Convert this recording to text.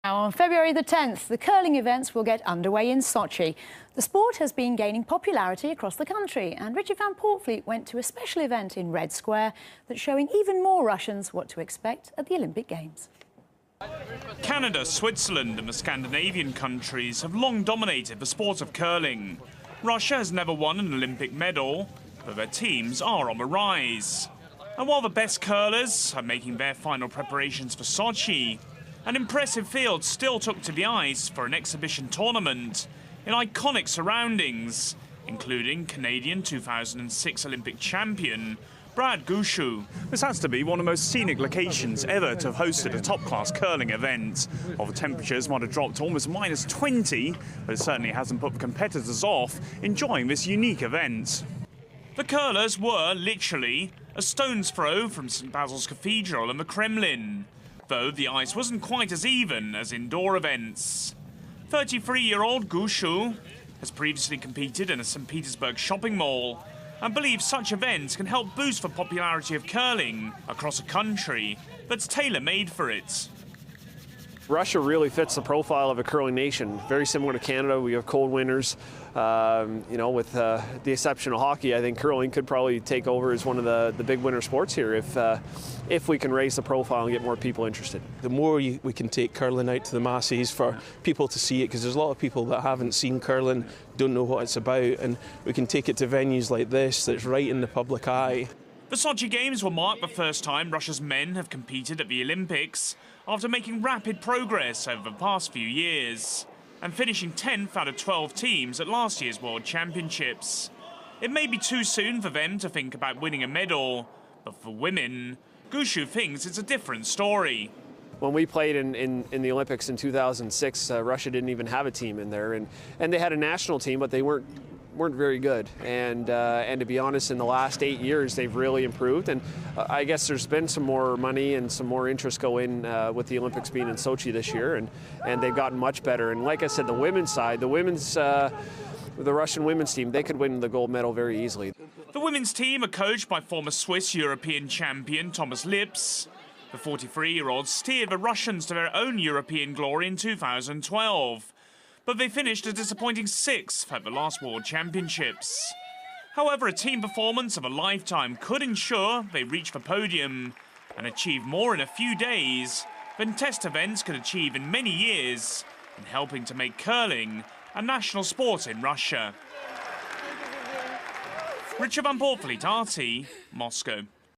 Now, on February the 10th, the curling events will get underway in Sochi. The sport has been gaining popularity across the country, and Richard van Poortvliet went to a special event in Red Square that's showing even more Russians what to expect at the Olympic Games. Canada, Switzerland and the Scandinavian countries have long dominated the sport of curling. Russia has never won an Olympic medal, but their teams are on the rise. And while the best curlers are making their final preparations for Sochi, an impressive field still took to the ice for an exhibition tournament in iconic surroundings, including Canadian 2006 Olympic champion Brad Gushue. This has to be one of the most scenic locations ever to have hosted a top-class curling event. While the temperatures might have dropped to almost -20, but it certainly hasn't put the competitors off enjoying this unique event. The curlers were literally a stone's throw from St. Basil's Cathedral and the Kremlin, though the ice wasn't quite as even as indoor events. 33-year-old Gushue has previously competed in a St. Petersburg shopping mall and believes such events can help boost the popularity of curling across a country that's tailor-made for it. Russia really fits the profile of a curling nation. Very similar to Canada, we have cold winters. With the exception of hockey, I think curling could probably take over as one of the big winter sports here if we can raise the profile and get more people interested. The more we can take curling out to the masses for people to see it, because there's a lot of people that haven't seen curling, don't know what it's about, and we can take it to venues like this that's right in the public eye. The Sochi Games will mark the first time Russia's men have competed at the Olympics after making rapid progress over the past few years and finishing 10th out of 12 teams at last year's World Championships. It may be too soon for them to think about winning a medal, but for women, Gushue thinks it's a different story. When we played in the Olympics in 2006, Russia didn't even have a team in there, and they had a national team, but they weren't very good. And to be honest, in the last 8 years, they've really improved. And I guess there's been some more money and some more interest go in with the Olympics being in Sochi this year, and they've gotten much better. And like I said, the women's side, the Russian women's team, they could win the gold medal very easily. The women's team are coached by former Swiss European champion Thomas Lips. The 43-year-olds steered the Russians to their own European glory in 2012. But they finished a disappointing 6th at the last World Championships. However, a team performance of a lifetime could ensure they reach the podium and achieve more in a few days than test events could achieve in many years in helping to make curling a national sport in Russia. Richard van Poortvliet, RT, Moscow.